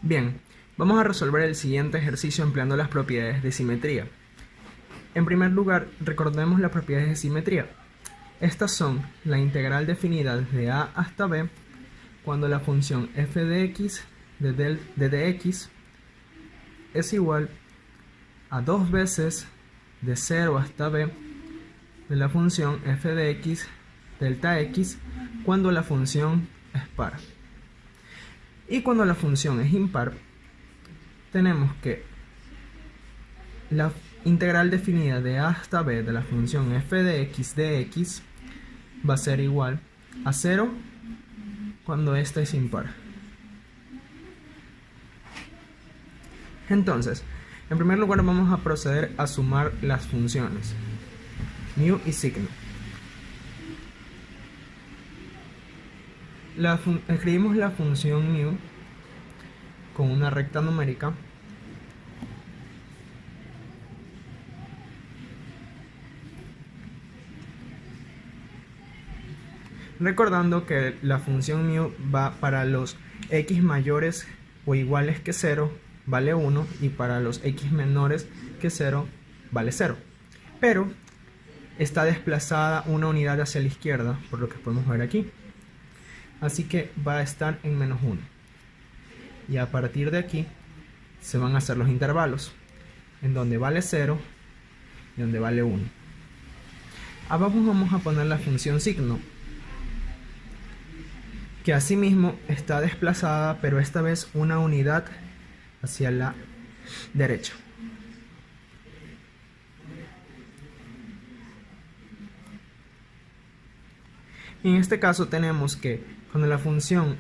Bien, vamos a resolver el siguiente ejercicio empleando las propiedades de simetría. En primer lugar, recordemos las propiedades de simetría. Estas son la integral definida desde a hasta b cuando la función f de x de dx es igual a 2 veces de 0 hasta b de la función f de x delta x cuando la función es par. Y cuando la función es impar, tenemos que la integral definida de a hasta b de la función f de x dx va a ser igual a 0 cuando esta es impar. Entonces, en primer lugar vamos a proceder a sumar las funciones mu y signo. Escribimos la función mu con una recta numérica recordando que la función mu va para los x mayores o iguales que 0 vale 1 y para los x menores que 0 vale 0, pero está desplazada una unidad hacia la izquierda por lo que podemos ver aquí, así que va a estar en menos 1 y a partir de aquí se van a hacer los intervalos en donde vale 0 y donde vale 1. Abajo vamos a poner la función signo, que asimismo está desplazada, pero esta vez una unidad hacia la derecha. En este caso tenemos que cuando la función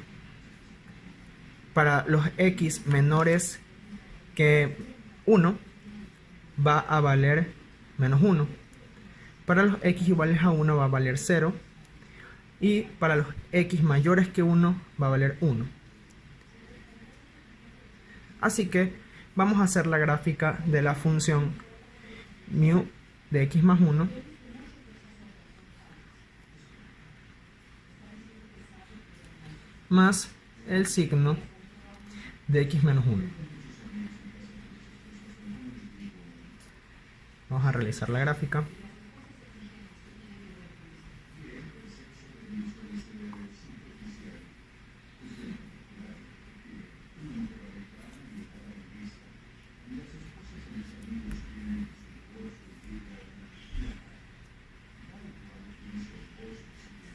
para los x menores que 1 va a valer menos 1, para los x iguales a 1 va a valer 0, y para los x mayores que 1 va a valer 1. Así que vamos a hacer la gráfica de la función mu de x más 1 más el signo de x menos 1. Vamos a realizar la gráfica.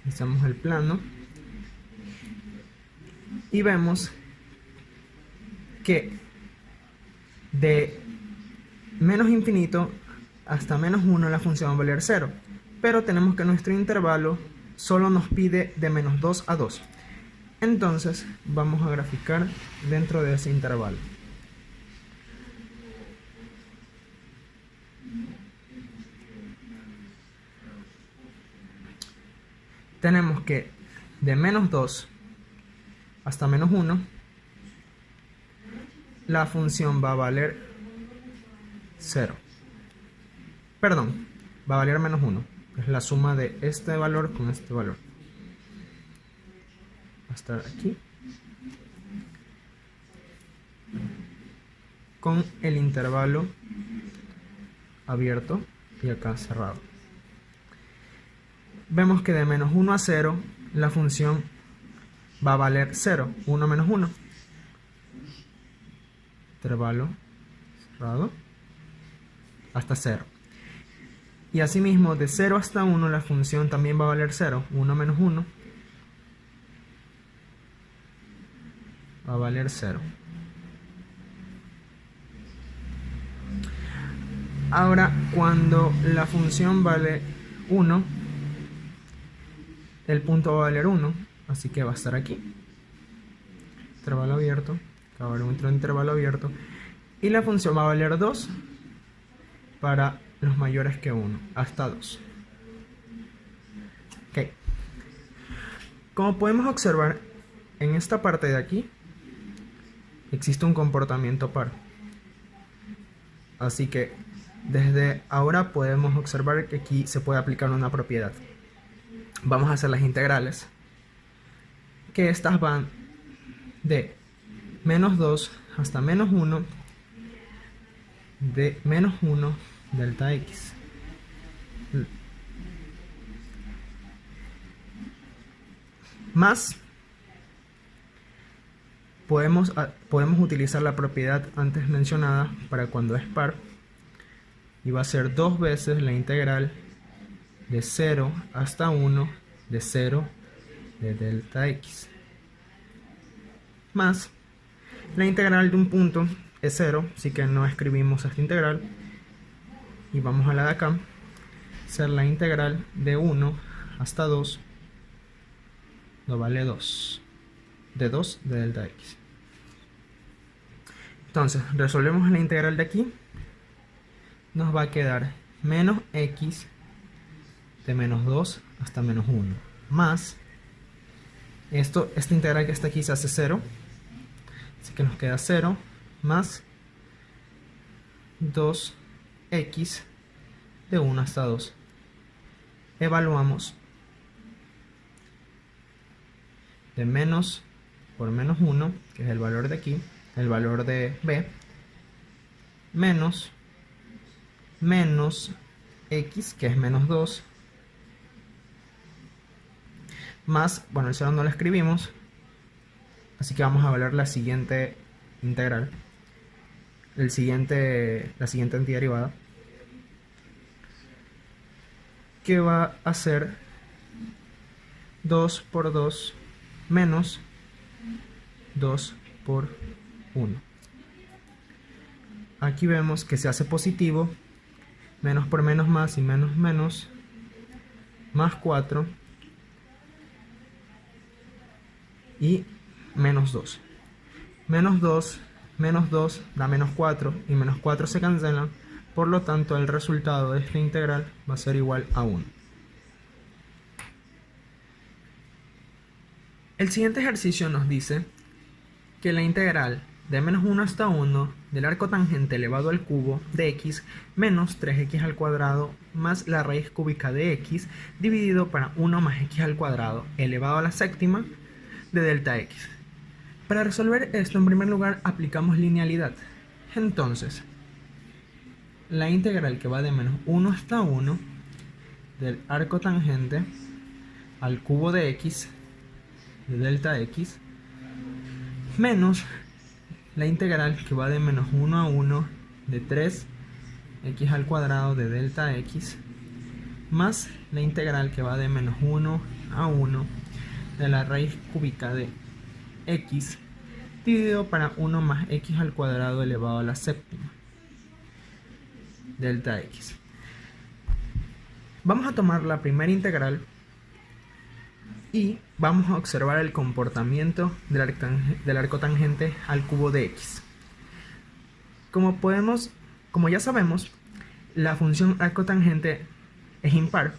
Hacemos el plano y vemos que de menos infinito hasta menos 1 la función va a valer 0, pero tenemos que nuestro intervalo solo nos pide de menos 2 a 2. Entonces vamos a graficar dentro de ese intervalo. Tenemos que de menos 2 hasta menos 1 la función va a valer 0. Perdón, va a valer menos 1. Es la suma de este valor con este valor. Va a estar aquí con el intervalo abierto y acá cerrado. Vemos que de menos 1 a 0 la función va a valer 0, 1 menos 1. Intervalo cerrado hasta 0. Y asimismo de 0 hasta 1 la función también va a valer 0, 1 menos 1 va a valer 0. Ahora cuando la función vale 1, el punto va a valer 1, así que va a estar aquí. Intervalo abierto, acá va a haber otro intervalo abierto. Y la función va a valer 2 para los mayores que 1, hasta 2. Ok. Como podemos observar, en esta parte de aquí existe un comportamiento par. Así que desde ahora podemos observar que aquí se puede aplicar una propiedad. Vamos a hacer las integrales, que estas van de menos 2 hasta menos 1 de menos 1 delta x. Más, podemos utilizar la propiedad antes mencionada para cuando es par, y va a ser 2 veces la integral de 0 hasta 1 de 0 de delta x, más la integral de un punto es 0, así que no escribimos esta integral, y vamos a la de acá, ser la integral de 1 hasta 2 no vale 2 de delta x. Entonces resolvemos la integral de aquí, nos va a quedar menos x de menos 2 hasta menos 1, más esta integral que está aquí se hace 0, así que nos queda 0 más 2x de 1 hasta 2. Evaluamos de menos por menos 1, que es el valor de aquí, el valor de b, menos x, que es menos 2, más, bueno, el 0 no lo escribimos, así que vamos a evaluar la siguiente integral, la siguiente antiderivada, que va a ser 2 por 2 menos 2 por 1. Aquí vemos que se hace positivo, menos por menos más y menos menos, más 4 y menos 2. Menos 2 da menos 4 y menos 4 se cancelan, por lo tanto el resultado de esta integral va a ser igual a 1. El siguiente ejercicio nos dice que la integral de menos 1 hasta 1 del arco tangente elevado al cubo de x menos 3x al cuadrado más la raíz cúbica de x dividido para 1 más x al cuadrado elevado a la séptima de delta x. Para resolver esto, en primer lugar, aplicamos linealidad. Entonces, la integral que va de menos 1 hasta 1 del arco tangente al cubo de x de delta x menos la integral que va de menos 1 a 1 de 3x al cuadrado de delta x más la integral que va de menos 1 a 1 de la raíz cúbica de x dividido para 1 más x al cuadrado elevado a la séptima delta x. Vamos a tomar la primera integral y vamos a observar el comportamiento del arco tangente al cubo de x. Como ya sabemos, la función arco tangente es impar,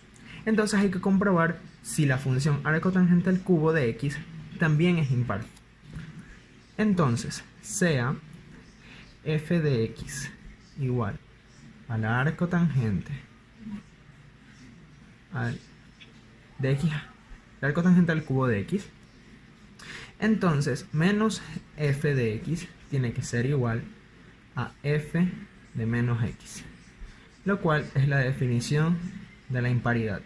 entonces hay que comprobar si la función arco tangente al cubo de x también es impar. Entonces, sea f de x igual al arco tangente de x, el arco tangente al cubo de x, entonces menos f de x tiene que ser igual a f de menos x, lo cual es la definición de la imparidad.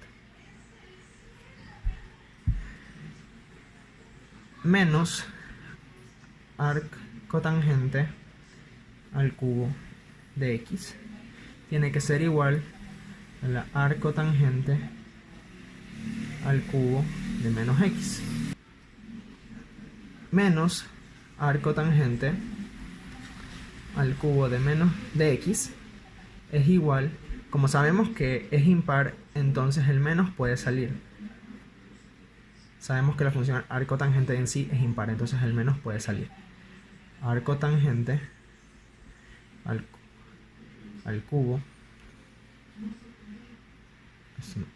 Menos arco tangente al cubo de x tiene que ser igual a la arco tangente al cubo de menos x. Menos arco tangente al cubo de x es igual, como sabemos que es impar, entonces el menos puede salir. Sabemos que la función arco tangente en sí es impar, entonces el menos puede salir. Arco tangente al cubo,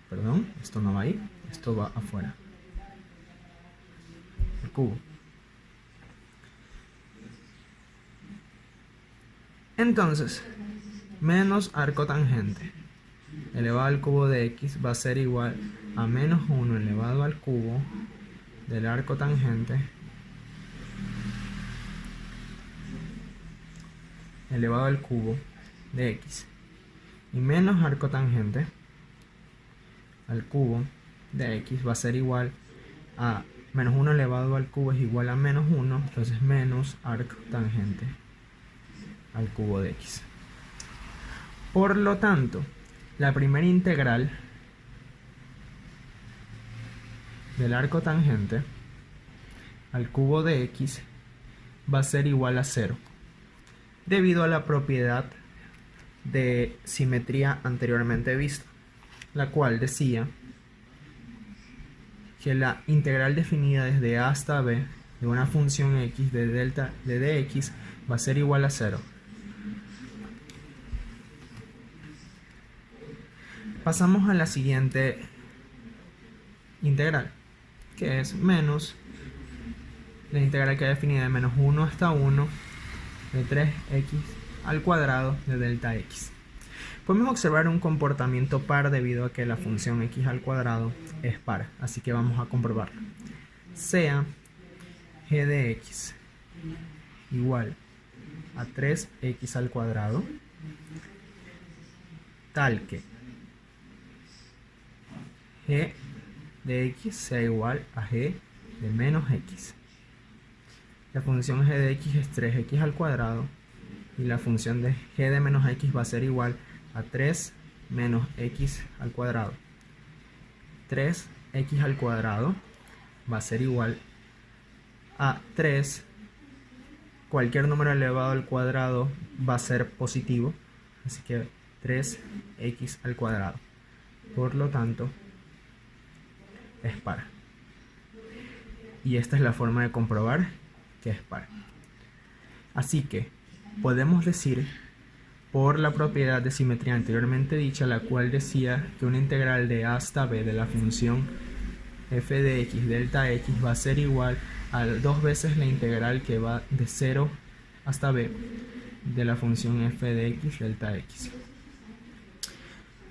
perdón, esto no va ahí, esto va afuera, el cubo. Entonces, menos arco tangente elevado al cubo de x va a ser igual a menos 1 elevado al cubo del arco tangente elevado al cubo de x y menos arco tangente al cubo de x va a ser igual a menos 1 elevado al cubo es igual a menos 1, entonces menos arco tangente al cubo de x. Por lo tanto, la primera integral del arco tangente al cubo de x va a ser igual a 0, debido a la propiedad de simetría anteriormente vista, la cual decía que la integral definida desde a hasta b de una función x de delta de dx va a ser igual a 0. Pasamos a la siguiente integral, que es menos la integral que definida de menos 1 hasta 1 de 3x al cuadrado de delta x. Podemos observar un comportamiento par debido a que la función x al cuadrado es par, así que vamos a comprobarlo. Sea g de x igual a 3x al cuadrado, tal que g de x sea igual a g de menos x. La función g de x es 3x al cuadrado y la función de g de menos x va a ser igual a 3 menos x al cuadrado. 3x al cuadrado va a ser igual a 3. Cualquier número elevado al cuadrado va a ser positivo, así que 3x al cuadrado. Por lo tanto, es par. Y esta es la forma de comprobar que es par. Así que podemos decir, por la propiedad de simetría anteriormente dicha, la cual decía que una integral de a hasta b de la función f de x delta x va a ser igual a 2 veces la integral que va de 0 hasta b de la función f de x delta x.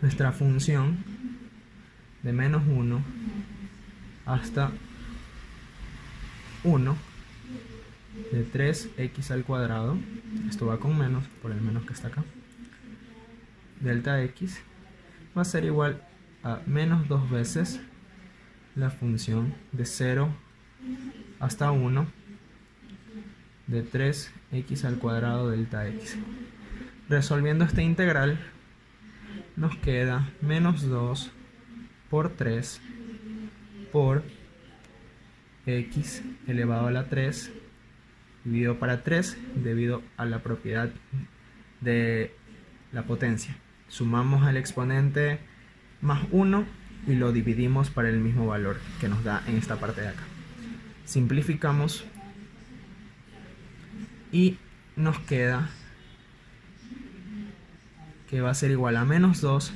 Nuestra función de menos 1 hasta 1 de 3x al cuadrado, esto va con menos por el menos que está acá, delta x va a ser igual a menos 2 veces la función de 0 hasta 1 de 3x al cuadrado delta x. Resolviendo esta integral nos queda menos 2 por 3 por x elevado a la 3 dividido para 3 debido a la propiedad de la potencia. Sumamos al exponente más 1 y lo dividimos para el mismo valor que nos da en esta parte de acá. Simplificamos y nos queda que va a ser igual a menos 2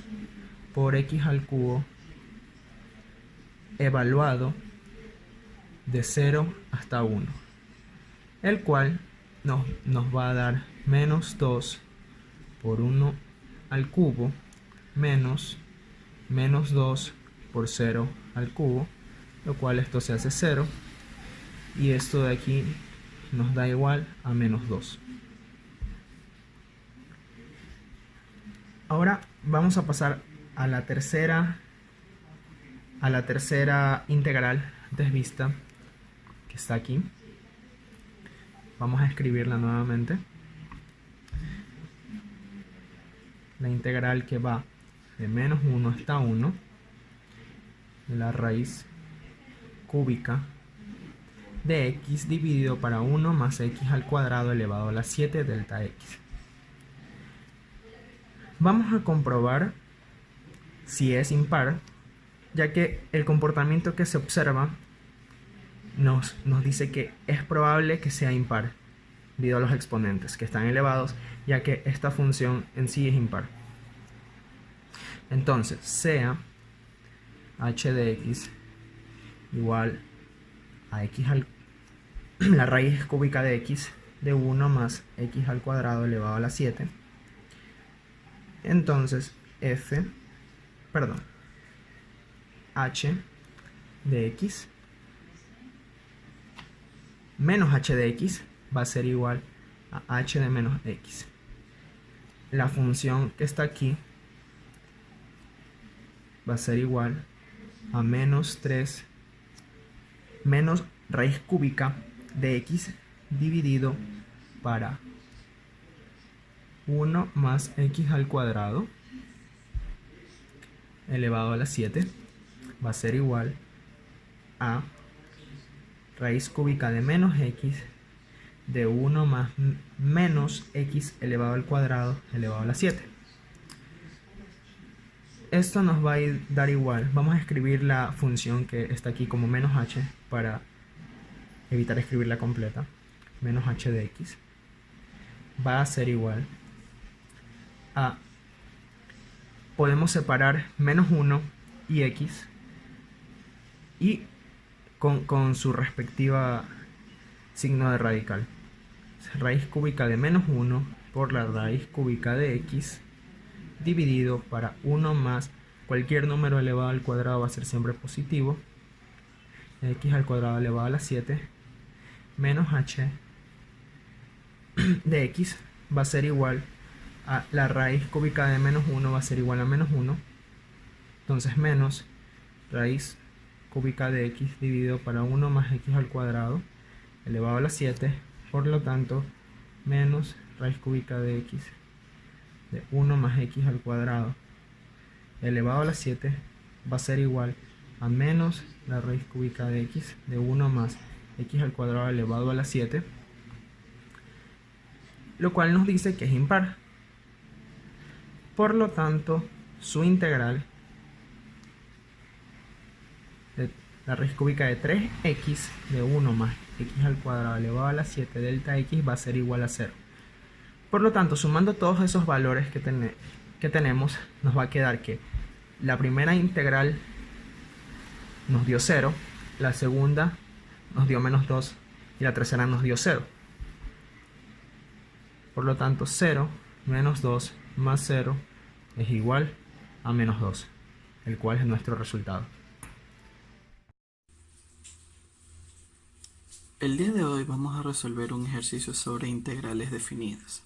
por x al cubo evaluado de 0 hasta 1, el cual nos va a dar menos 2 por 1 al cubo menos 2 por 0 al cubo, lo cual esto se hace 0 y esto de aquí nos da igual a menos 2. Ahora vamos a pasar a la tercera integral antes vista, que está aquí. Vamos a escribirla nuevamente. La integral que va de menos 1 hasta 1 de la raíz cúbica de x dividido para 1 más x al cuadrado elevado a la 7 delta x. Vamos a comprobar si es impar, ya que el comportamiento que se observa nos dice que es probable que sea impar debido a los exponentes que están elevados, ya que esta función en sí es impar. Entonces, sea h de x igual a x al la raíz cúbica de x de 1 más x al cuadrado elevado a la 7. Entonces, h de x menos h de x va a ser igual a h de menos x. la función que está aquí va a ser igual a menos 3 menos raíz cúbica de x dividido para 1 más x al cuadrado elevado a la 7 va a ser igual a raíz cúbica de menos x de 1 más menos x elevado al cuadrado elevado a la 7. Esto nos va a dar igual. Vamos a escribir la función que está aquí como menos h para evitar escribirla completa. Menos h de x va a ser igual a... Podemos separar menos 1 y x y con su respectiva signo de radical. Raíz cúbica de menos 1 por la raíz cúbica de x dividido para 1 más cualquier número elevado al cuadrado va a ser siempre positivo, x al cuadrado elevado a la 7 menos h de x va a ser igual a la raíz cúbica de menos 1 va a ser igual a menos 1, entonces menos raíz cúbica de x dividido para 1 más x al cuadrado elevado a la 7, por lo tanto menos raíz cúbica de x de 1 más x al cuadrado elevado a la 7 va a ser igual a menos la raíz cúbica de x de 1 más x al cuadrado elevado a la 7, lo cual nos dice que es impar. Por lo tanto, su integral de la raíz cúbica de 3x de 1 más x al cuadrado elevado a la 7 delta x va a ser igual a 0. Por lo tanto, sumando todos esos valores que tenemos, nos va a quedar que la primera integral nos dio 0, la segunda nos dio menos 2 y la tercera nos dio 0. Por lo tanto, 0 menos 2 más 0 es igual a menos 2, el cual es nuestro resultado. El día de hoy vamos a resolver un ejercicio sobre integrales definidas.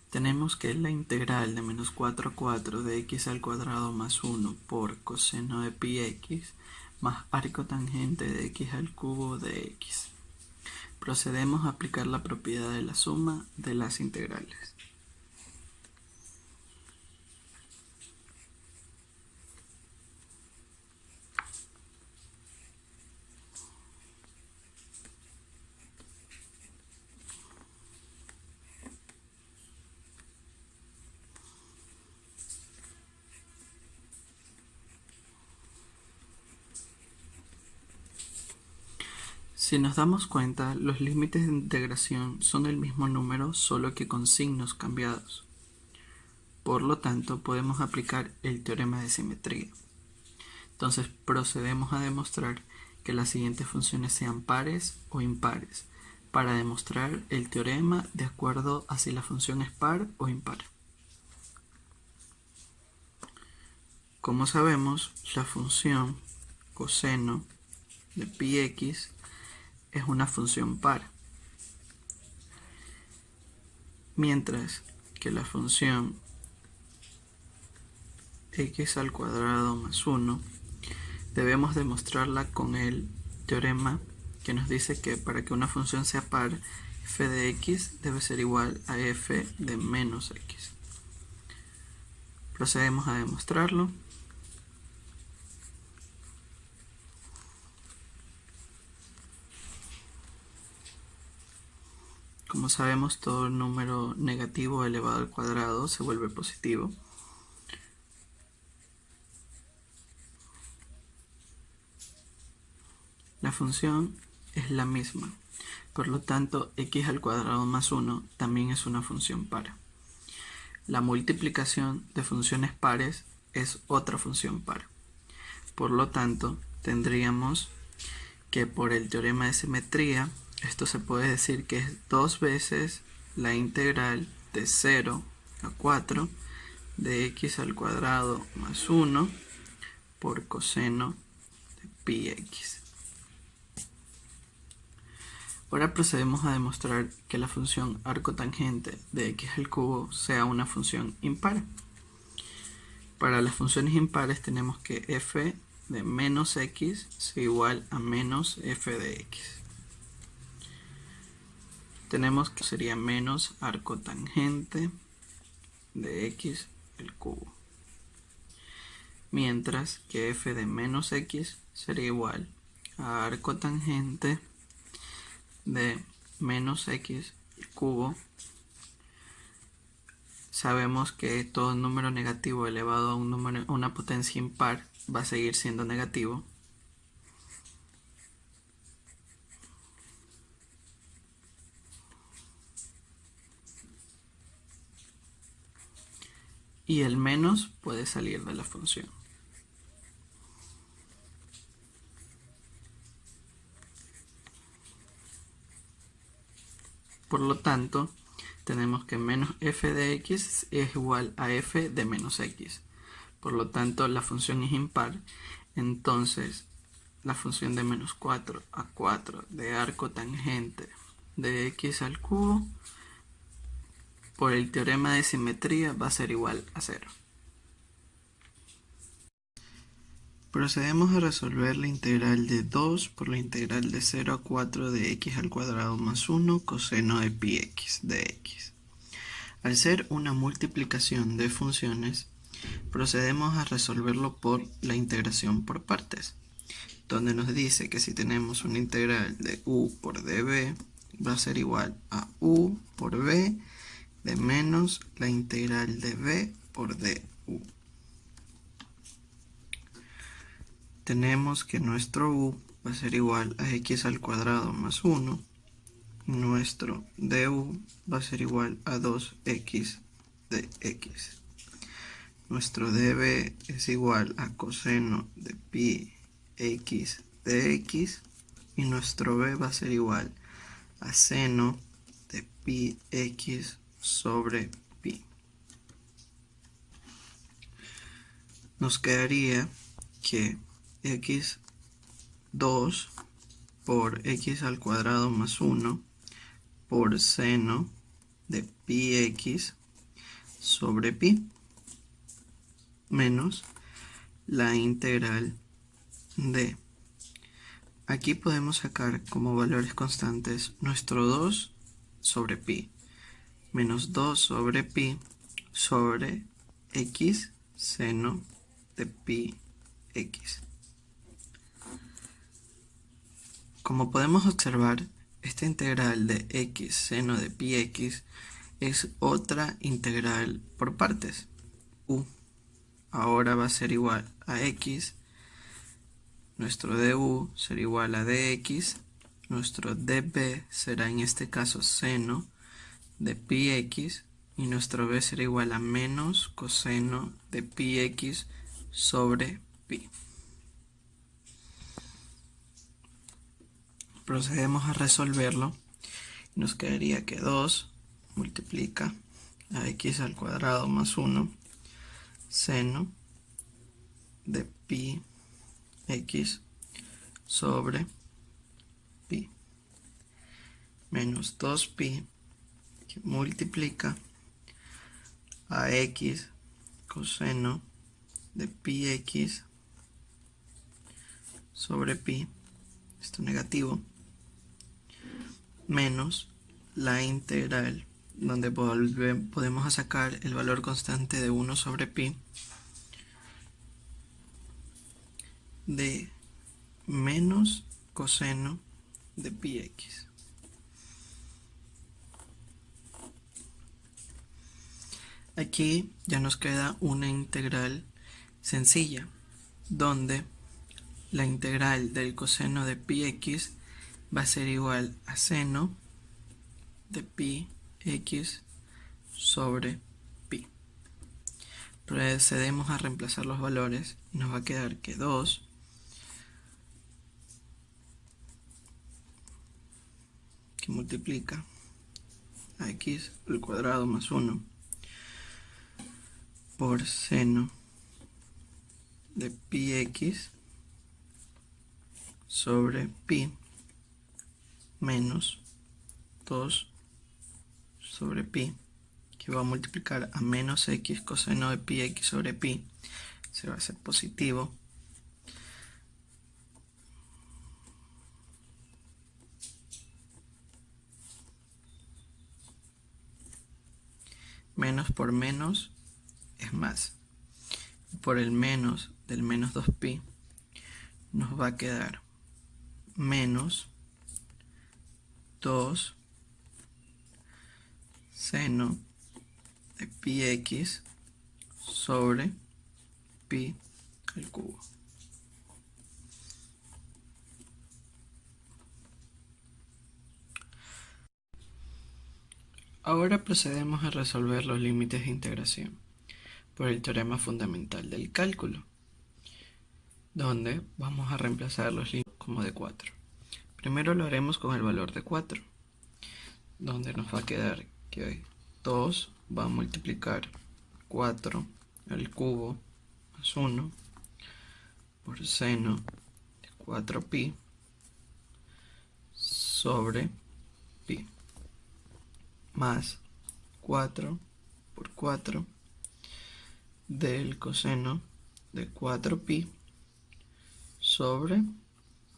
Tenemos que la integral de menos 4 a 4 de x al cuadrado más 1 por coseno de pi x más arco tangente de x al cubo de x. Procedemos a aplicar la propiedad de la suma de las integrales. Si nos damos cuenta, los límites de integración son el mismo número, solo que con signos cambiados. Por lo tanto, podemos aplicar el teorema de simetría. Entonces, procedemos a demostrar que las siguientes funciones sean pares o impares, para demostrar el teorema de acuerdo a si la función es par o impar. Como sabemos, la función coseno de pi x es una función par, mientras que la función x al cuadrado más 1 debemos demostrarla con el teorema que nos dice que para que una función sea par, f de x debe ser igual a f de menos x. Procedemos a demostrarlo. Como sabemos, todo número negativo elevado al cuadrado se vuelve positivo. La función es la misma, por lo tanto x al cuadrado más 1 también es una función par. La multiplicación de funciones pares es otra función par. Por lo tanto, tendríamos que por el teorema de simetría, esto se puede decir que es 2 veces la integral de 0 a 4 de x al cuadrado más 1 por coseno de pi x. Ahora procedemos a demostrar que la función arcotangente de x al cubo sea una función impar. Para las funciones impares tenemos que f de menos x sea igual a menos f de x. Tenemos que sería menos arcotangente de x al cubo. Mientras que f de menos x sería igual a arcotangente de menos x al cubo. Sabemos que todo número negativo elevado a una potencia impar va a seguir siendo negativo. Y el menos puede salir de la función. Por lo tanto, tenemos que menos f de x es igual a f de menos x. Por lo tanto, la función es impar. Entonces, la función de menos 4 a 4 de arco tangente de x al cubo, por el teorema de simetría, va a ser igual a 0. Procedemos a resolver la integral de 2 por la integral de 0 a 4 de x al cuadrado más 1 coseno de pi x de x. Al ser una multiplicación de funciones, procedemos a resolverlo por la integración por partes, donde nos dice que si tenemos una integral de u por db, va a ser igual a u por b de menos la integral de b por du. Tenemos que nuestro u va a ser igual a x al cuadrado más 1. Nuestro du va a ser igual a 2x de x. Nuestro db es igual a coseno de pi x de x. Y nuestro b va a ser igual a seno de pi x sobre pi. Nos quedaría que x2 por x al cuadrado más 1 por seno de pi x sobre pi menos la integral de. Aquí podemos sacar como valores constantes nuestro 2 sobre pi menos 2 sobre pi sobre x seno de pi x. Como podemos observar, esta integral de x seno de pi x es otra integral por partes. U ahora va a ser igual a x, nuestro du será igual a dx, nuestro db será en este caso seno de pi x y nuestro b será igual a menos coseno de pi x sobre pi. Procedemos a resolverlo y nos quedaría que 2 multiplica a x al cuadrado más 1 seno de pi x sobre pi menos 2pi que multiplica a x coseno de pi x sobre pi, esto negativo, menos la integral donde podemos sacar el valor constante de 1 sobre pi de menos coseno de pi x. Aquí ya nos queda una integral sencilla, donde la integral del coseno de pi x va a ser igual a seno de pi x sobre pi. Procedemos a reemplazar los valores y nos va a quedar que 2 que multiplica a x al cuadrado más 1 por seno de pi x sobre pi menos 2 sobre pi, que va a multiplicar a menos x coseno de pi x sobre pi, se va a hacer positivo, menos por menos es más, por el menos del menos 2pi nos va a quedar menos 2 seno de pi x sobre pi al cubo. Ahora procedemos a resolver los límites de integración por el teorema fundamental del cálculo, donde vamos a reemplazar los límites como de 4. Primero lo haremos con el valor de 4, donde nos va a quedar que 2 va a multiplicar 4 al cubo más 1 por seno de 4pi sobre pi más 4 por 4 del coseno de 4pi sobre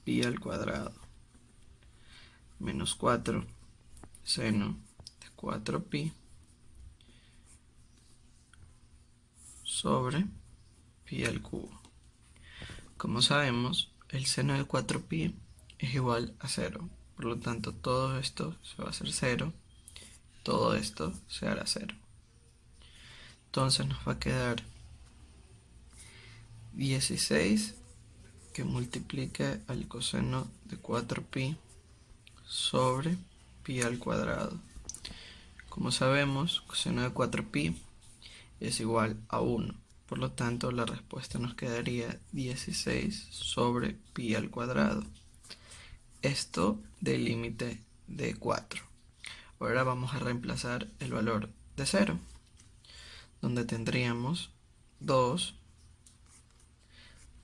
pi al cuadrado menos 4 seno de 4pi sobre pi al cubo. Como sabemos, el seno de 4pi es igual a 0, por lo tanto todo esto se va a hacer 0, todo esto se hará 0. Entonces nos va a quedar 16 que multiplique al coseno de 4pi sobre pi al cuadrado. Como sabemos, coseno de 4pi es igual a 1, por lo tanto la respuesta nos quedaría 16 sobre pi al cuadrado. Esto del límite de 4. Ahora vamos a reemplazar el valor de 0, donde tendríamos 2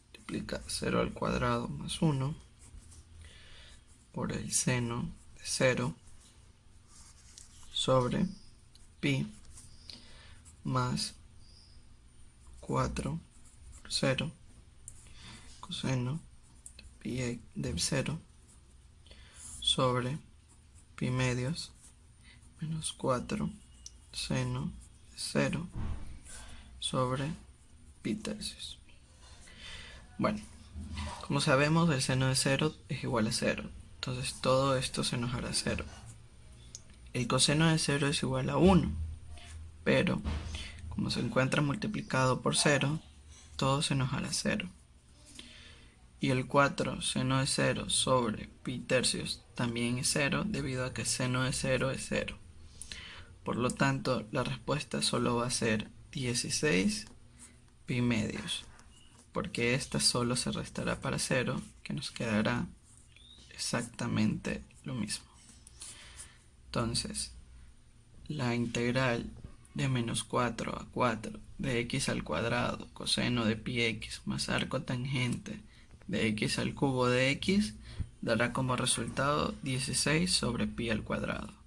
multiplica 0 al cuadrado más 1 por el seno de 0 sobre pi más 4 por 0 coseno de pi de 0 sobre pi medios menos 4 seno de 0 sobre pi tercios. Bueno, como sabemos, el seno de 0 es igual a 0, entonces todo esto se nos hará 0. El coseno de 0 es igual a 1, pero como se encuentra multiplicado por 0, todo se nos hará 0. Y el 4 seno de 0 sobre pi tercios también es 0, debido a que seno de 0 es 0. Por lo tanto, la respuesta solo va a ser 16 pi medios, porque esta solo se restará para 0, que nos quedará exactamente lo mismo. Entonces, la integral de menos 4 a 4 de x al cuadrado coseno de pi x más arco tangente de x al cubo de x dará como resultado 16 sobre pi al cuadrado.